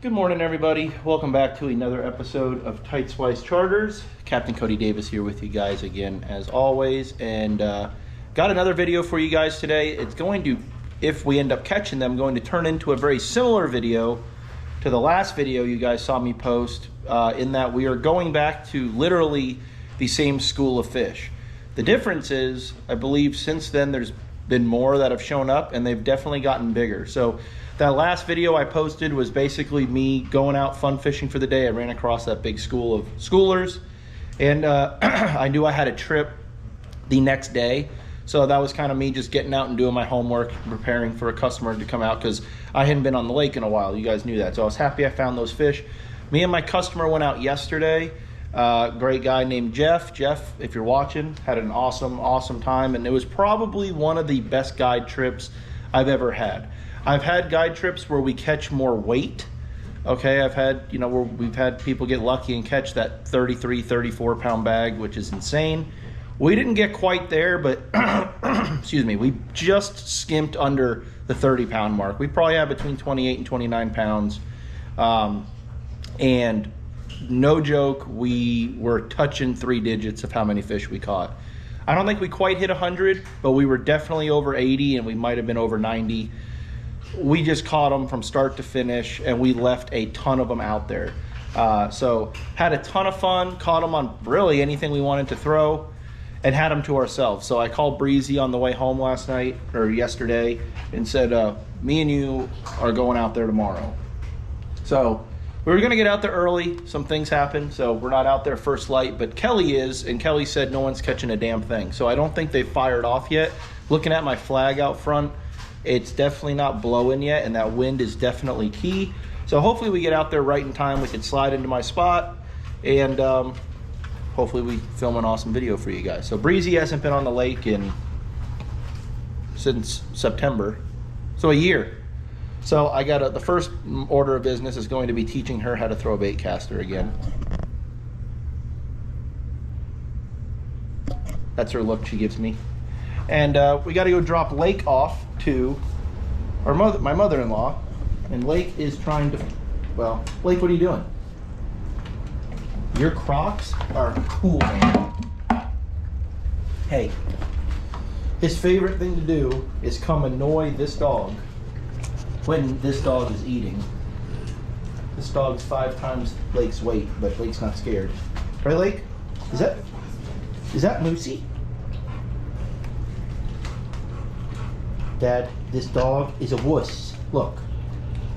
Good morning, everybody. Welcome back to another episode of Tight Splice Charters. Captain Cody Davis here with you guys again, as always, and got another video for you guys today. It's going to, if we end up catching them, going to turn into a very similar video to the last video you guys saw me post, in that we are going back to literally the same school of fish. The difference is, I believe since then there's been more that have shown up, and they've definitely gotten bigger. So that last video I posted was basically me going out fun fishing for the day. I ran across that big school of schoolers, and I knew I had a trip the next day. So that was kind of me just getting out and doing my homework, preparing for a customer to come out, because I hadn't been on the lake in a while. You guys knew that. So I was happy I found those fish. Me and my customer went out yesterday. Great guy named Jeff. Jeff, if you're watching, had an awesome time, and it was probably one of the best guide trips I've ever had. I've had guide trips where we catch more weight. Okay, I've had, where we've had people get lucky and catch that 33, 34 pound bag, which is insane. We didn't get quite there, but excuse me, we just skimped under the 30 pound mark. We probably had between 28 and 29 pounds. And no joke, we were touching 3 digits of how many fish we caught. I don't think we quite hit 100, but we were definitely over 80, and we might have been over 90. We just caught them from start to finish, and we left a ton of them out there. So had a ton of fun, caught them on really anything we wanted to throw, and had them to ourselves. So I called Breezy on the way home yesterday, and said, me and you are going out there tomorrow. So we were gonna get out there early. Some things happened, so we're not out there first light, but Kelly is, and Kelly said no one's catching a damn thing. So I don't think they've fired off yet. Looking at my flag out front, it's definitely not blowing yet, and that wind is definitely key. So hopefully we get out there right in time. We can slide into my spot, and hopefully we film an awesome video for you guys. So Breezy hasn't been on the lake since September, so a year. So I got the first order of business is going to be teaching her how to throw a bait caster again. That's her look she gives me. And we got to go drop Lake off to my mother-in-law. And Lake is trying to, well, Lake, what are you doing? Your Crocs are cool, man. Hey, his favorite thing to do is come annoy this dog when this dog is eating. This dog's 5 times Lake's weight, but Lake's not scared. Right, Lake? Is that Moosey? Dad, this dog is a wuss. Look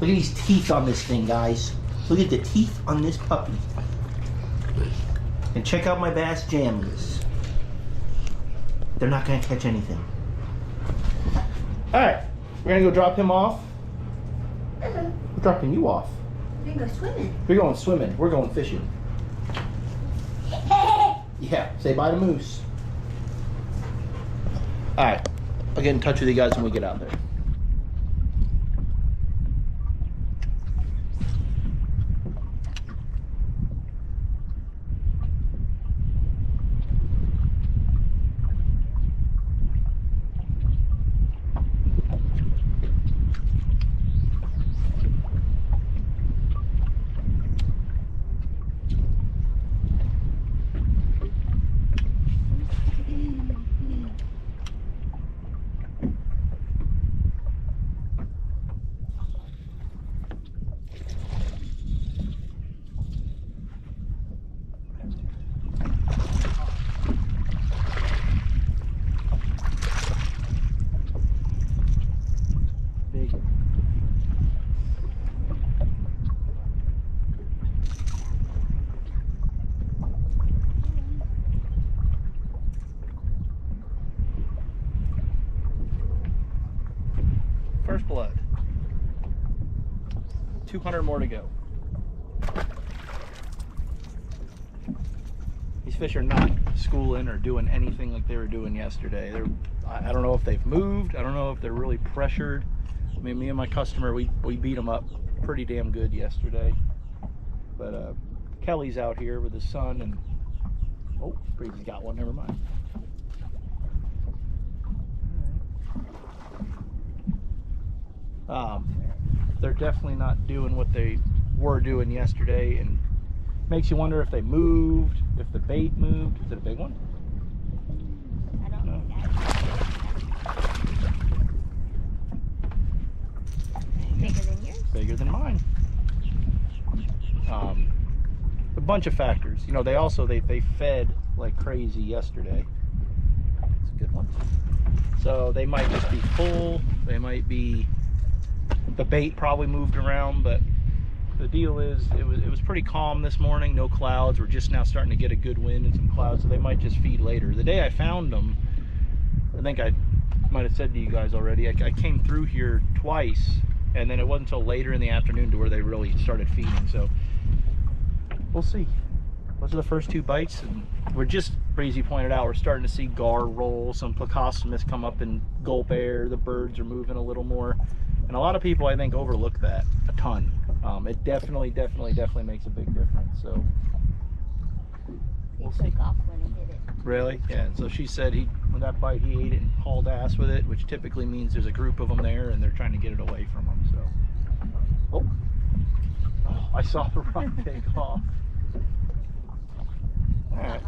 at these teeth on this thing, guys. Look at the teeth on this puppy. And check out my bass jammies. They're not gonna catch anything. All right, we're gonna go drop him off. We're dropping you off. We're gonna go swimming. We're going swimming. We're going fishing. Yeah, say bye to Moose. All right, I'll get in touch with you guys when we get out there. First blood. 200 more to go. These fish are not schooling or doing anything like they were doing yesterday. I don't know if they've moved. I don't know if they're really pressured. I mean, me and my customer, we beat them up pretty damn good yesterday. But Kelly's out here with his son, and oh, Breezy's got one. Never mind. They're definitely not doing what they were doing yesterday, and makes you wonder if they moved, if the bait moved. Is it a big one? I don't know. Bigger than yours? Bigger than mine. A bunch of factors. You know, they fed like crazy yesterday. It's a good one. So they might just be full. They might be, the bait probably moved around, but the deal is it was pretty calm this morning. No clouds. We're just now starting to get a good wind and some clouds, so they might just feed later. The day I found them, I think I might have said to you guys already, I came through here twice, and then it wasn't until later in the afternoon to where they really started feeding. So we'll see. Those are the first 2 bites, and we're just, Breezy pointed out, we're starting to see gar roll, some Plecostomus come up and gulp air. The birds are moving a little more, and a lot of people, I think, overlook that a ton. It definitely makes a big difference. So we'll see. He took off when he did it. Really? Yeah. And so she said when that bite, he ate it and hauled ass with it, which typically means there's a group of them there and they're trying to get it away from them. So, oh, I saw the rod take off. All right.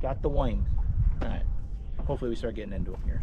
Got the worm. All right. Hopefully we start getting into them here.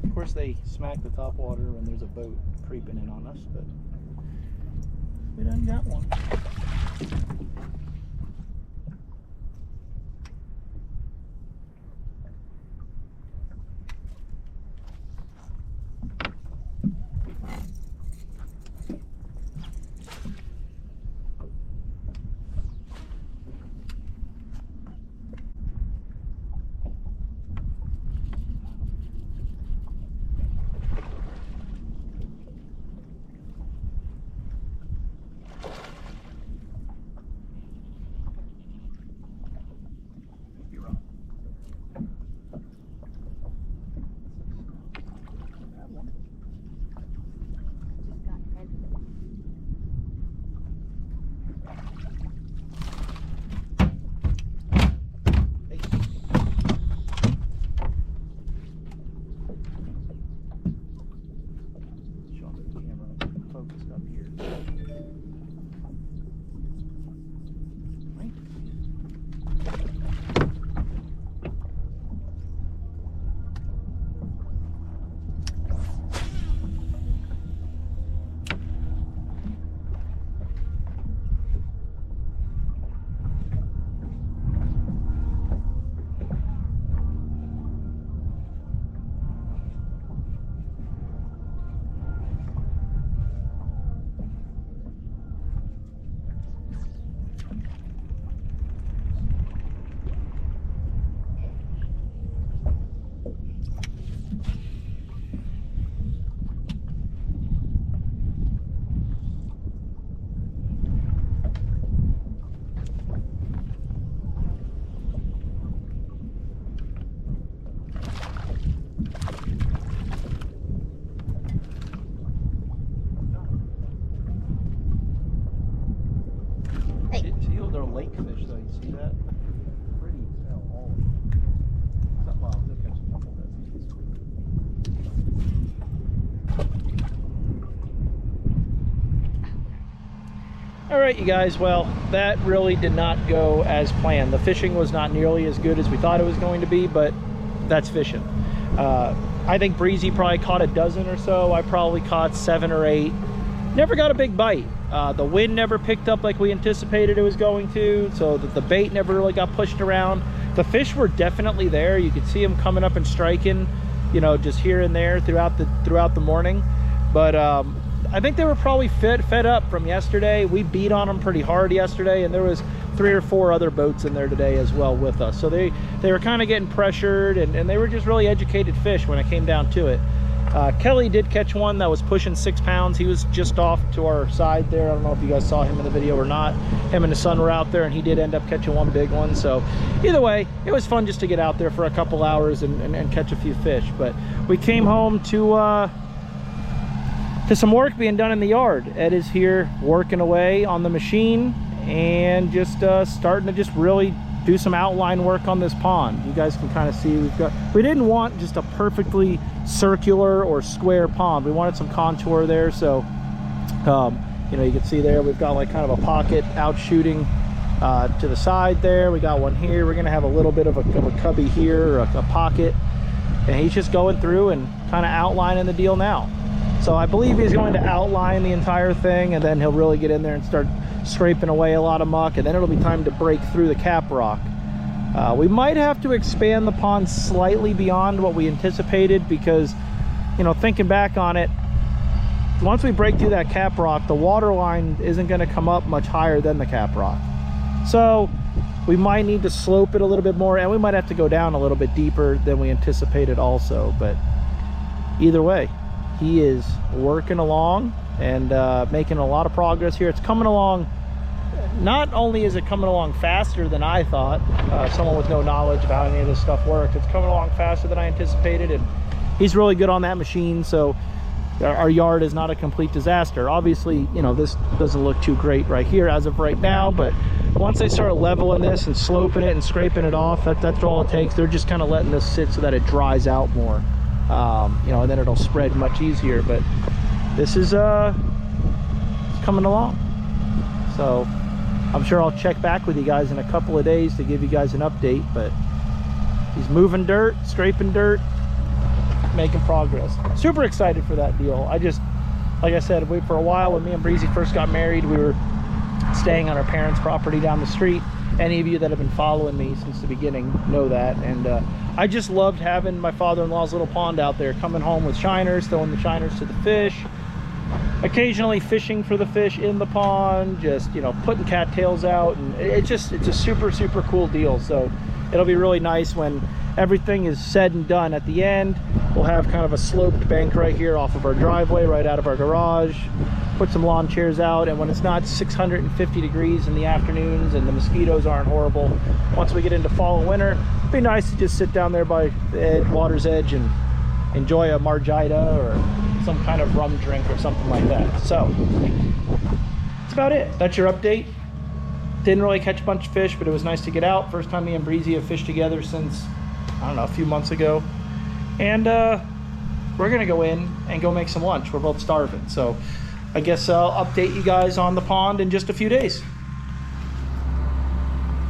Of course, they smack the top water when there's a boat creeping in on us, but we done got one. fish though. You see that? Pretty as hell, all of them. Well, they'll catch a couple there. All right, you guys, well, that really did not go as planned. The fishing was not nearly as good as we thought it was going to be, but that's fishing. I think Breezy probably caught a dozen or so. I probably caught 7 or 8. Never got a big bite. The wind never picked up like we anticipated it was going to, so that the bait never really got pushed around. The fish were definitely there. You could see them coming up and striking, you know, just here and there throughout the morning. But I think they were probably fed up from yesterday. We beat on them pretty hard yesterday, and there was 3 or 4 other boats in there today as well with us. So they were kind of getting pressured, and they were just really educated fish when it came down to it. Kelly did catch one that was pushing 6 pounds. He was just off to our side there. I don't know if you guys saw him in the video or not. Him and his son were out there, and he did end up catching one big one. So either way, it was fun just to get out there for a couple hours and catch a few fish. But we came home to some work being done in the yard. Ed is here working away on the machine and just starting to just really do some outline work on this pond. You guys can kind of see we didn't want just a perfectly circular or square pond. We wanted some contour there, so you know, you can see there we've got like kind of a pocket out shooting to the side there. We got one here. We're gonna have a little bit of a cubby here, or a pocket, and he's just going through and kind of outlining the deal now. So I believe he's going to outline the entire thing, and then he'll really get in there and start scraping away a lot of muck, and then it'll be time to break through the cap rock. We might have to expand the pond slightly beyond what we anticipated, because, you know, thinking back on it, once we break through that cap rock, the water line isn't going to come up much higher than the cap rock. So we might need to slope it a little bit more, and we might have to go down a little bit deeper than we anticipated also. But either way, he is working along and making a lot of progress here. It's coming along. Not only is it coming along faster than I thought, someone with no knowledge of how any of this stuff works, it's coming along faster than I anticipated, and he's really good on that machine. So our yard is not a complete disaster. Obviously, you know, this doesn't look too great right here as of right now, but once they start leveling this and sloping it and scraping it off, that's all it takes. They're just kind of letting this sit so that it dries out more, you know, and then it'll spread much easier. But this is coming along. So I'm sure I'll check back with you guys in a couple of days to give you guys an update. But he's moving dirt, scraping dirt, making progress. Super excited for that deal. I just, like I said, for a while when me and Breezy first got married, we were staying on our parents' property down the street. Any of you that have been following me since the beginning know that. And I just loved having my father-in-law's little pond out there, coming home with shiners, throwing the shiners to the fish, occasionally fishing for the fish in the pond, just, you know, putting cattails out. And it's a super cool deal. So it'll be really nice when everything is said and done. At the end, we'll have kind of a sloped bank right here off of our driveway, right out of our garage, put some lawn chairs out, and when it's not 650 degrees in the afternoons and the mosquitoes aren't horrible, once we get into fall and winter, it'd be nice to just sit down there by the water's edge and enjoy a margita or some kind of rum drink or something like that. So that's about it. That's your update. Didn't really catch a bunch of fish, but it was nice to get out. First time me and Breezy have fished together since, I don't know, a few months ago. And we're gonna go in and go make some lunch. We're both starving. So I guess I'll update you guys on the pond in just a few days.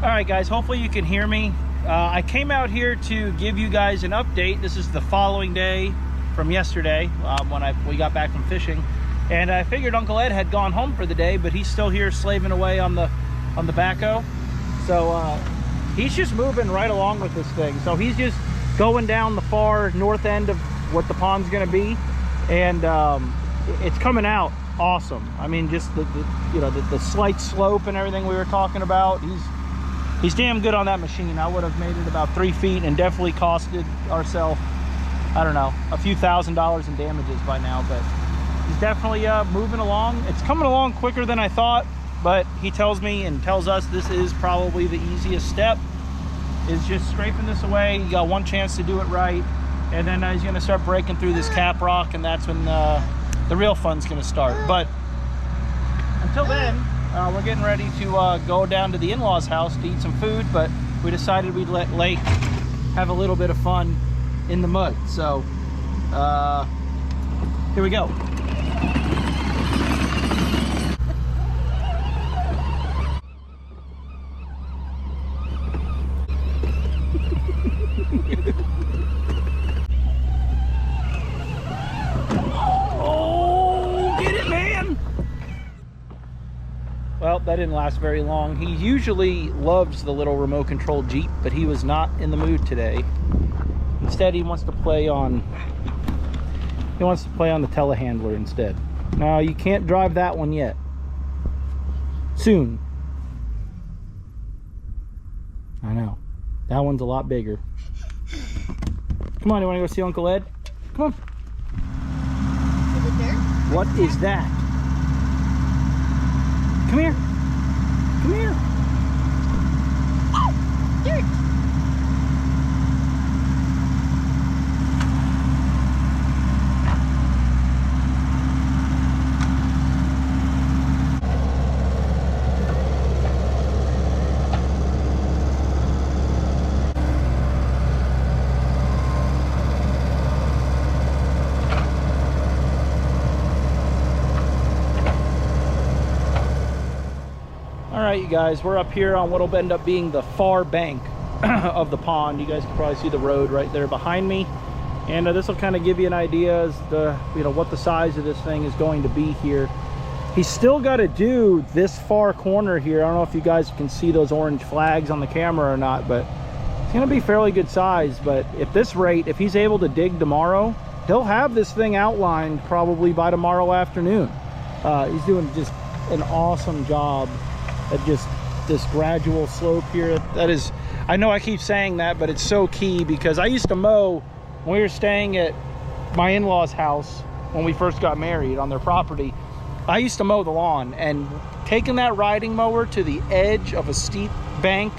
All right, guys, hopefully you can hear me. I came out here to give you guys an update. This is the following day from yesterday when we got back from fishing. And I figured Uncle Ed had gone home for the day, but he's still here slaving away on the backhoe. So he's just moving right along with this thing. So he's just going down the far north end of what the pond's gonna be, and it's coming out awesome. I mean, just the slight slope and everything we were talking about. He's damn good on that machine. I would have made it about 3 feet and definitely costed ourselves, I don't know, a few $1,000s in damages by now. But he's definitely moving along. It's coming along quicker than I thought, but he tells me and tells us this is probably the easiest step, is just scraping this away. You got one chance to do it right, and then he's gonna start breaking through this cap rock, and that's when the real fun's gonna start. But until then, We're getting ready to go down to the in-laws house to eat some food, but we decided we'd let Lake have a little bit of fun in the mud. So here we go. Oh, get it, man! Well, that didn't last very long. He usually loves the little remote control Jeep, but he was not in the mood today. Instead, he wants to play on the telehandler instead. No, you can't drive that one yet. Soon. I know. That one's a lot bigger. Come on, you want to go see Uncle Ed? Come on. Is it dirt? What is that? Come here. Come here. Dirt. Alright, you guys, we're up here on what'll end up being the far bank of the pond. You guys can probably see the road right there behind me, and this will kind of give you an idea as to what the size of this thing is going to be here. He's still got to do this far corner here. I don't know if you guys can see those orange flags on the camera or not, but it's going to be fairly good size. But at this rate, if he's able to dig tomorrow, he'll have this thing outlined probably by tomorrow afternoon. He's doing just an awesome job at just this gradual slope here. That is, I know I keep saying that, but it's so key, because I used to mow when we were staying at my in-laws house when we first got married on their property. I used to mow the lawn, and taking that riding mower to the edge of a steep bank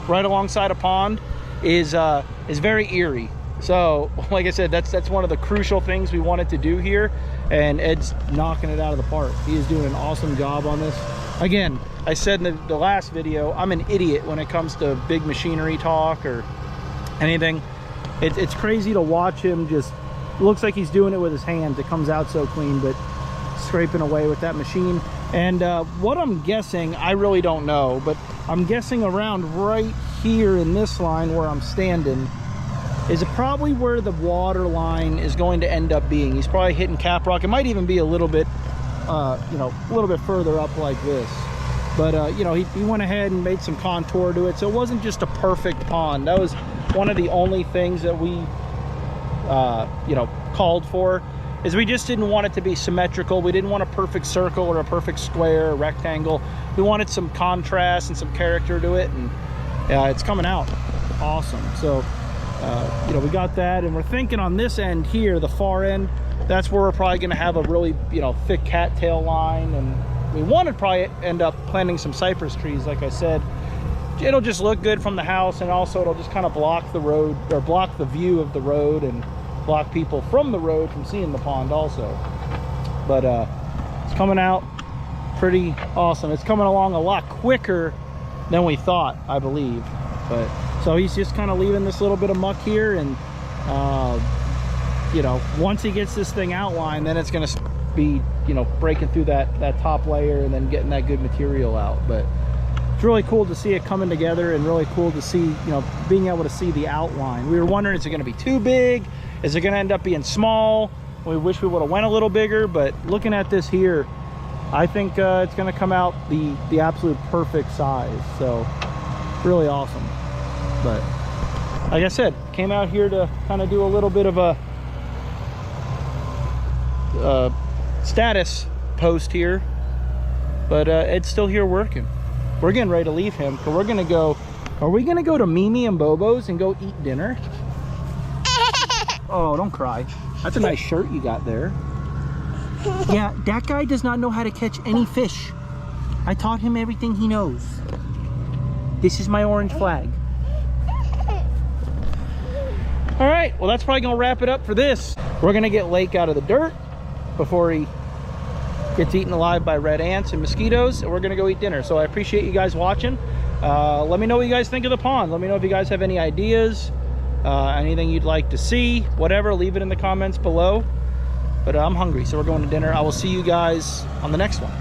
right alongside a pond is very eerie. So like I said, that's one of the crucial things we wanted to do here, and Ed's knocking it out of the park. He is doing an awesome job on this. Again, I said in the last video, I'm an idiot when it comes to big machinery talk or anything. It's crazy to watch him. Just looks like he's doing it with his hands. It comes out so clean, but scraping away with that machine. And what I'm guessing, I really don't know, but I'm guessing around right here in this line where I'm standing is probably where the water line is going to end up being. He's probably hitting Cap Rock. It might even be a little bit a little bit further up like this, but he went ahead and made some contour to it, so it wasn't just a perfect pond. That was one of the only things that we called for, is we just didn't want it to be symmetrical. We didn't want a perfect circle or a perfect square or rectangle. We wanted some contrast and some character to it, and it's coming out awesome. So we got that, and we're thinking on this end here, the far end, that's where we're probably going to have a really thick cattail line, and we want to probably end up planting some cypress trees. Like I said, it'll just look good from the house, and also it'll just kind of block the road, or block the view of the road, and block people from the road from seeing the pond also. But it's coming out pretty awesome. It's coming along a lot quicker than we thought, I believe. But so he's just kind of leaving this little bit of muck here, and once he gets this thing outlined, then it's going to be breaking through that top layer and then getting that good material out. But it's really cool to see it coming together, and really cool to see being able to see the outline. We were wondering, is it going to be too big? Is it going to end up being small? We wish we would have went a little bigger, but looking at this here, I think it's going to come out the absolute perfect size. So really awesome. But like I said, came out here to kind of do a little bit of a status post here, but Ed's still here working. We're getting ready to leave him, because we're gonna go. Are we gonna go to Mimi and Bobo's and go eat dinner? Oh, don't cry. That's a nice shirt you got there. Yeah, that guy does not know how to catch any fish. I taught him everything he knows. This is my orange flag. All right, well, that's probably gonna wrap it up for this. We're gonna get Lake out of the dirt before he gets eaten alive by red ants and mosquitoes, and we're gonna go eat dinner. So I appreciate you guys watching. Let me know what you guys think of the pond. Let me know if you guys have any ideas, anything you'd like to see, whatever, leave it in the comments below. But I'm hungry, so we're going to dinner. I will see you guys on the next one.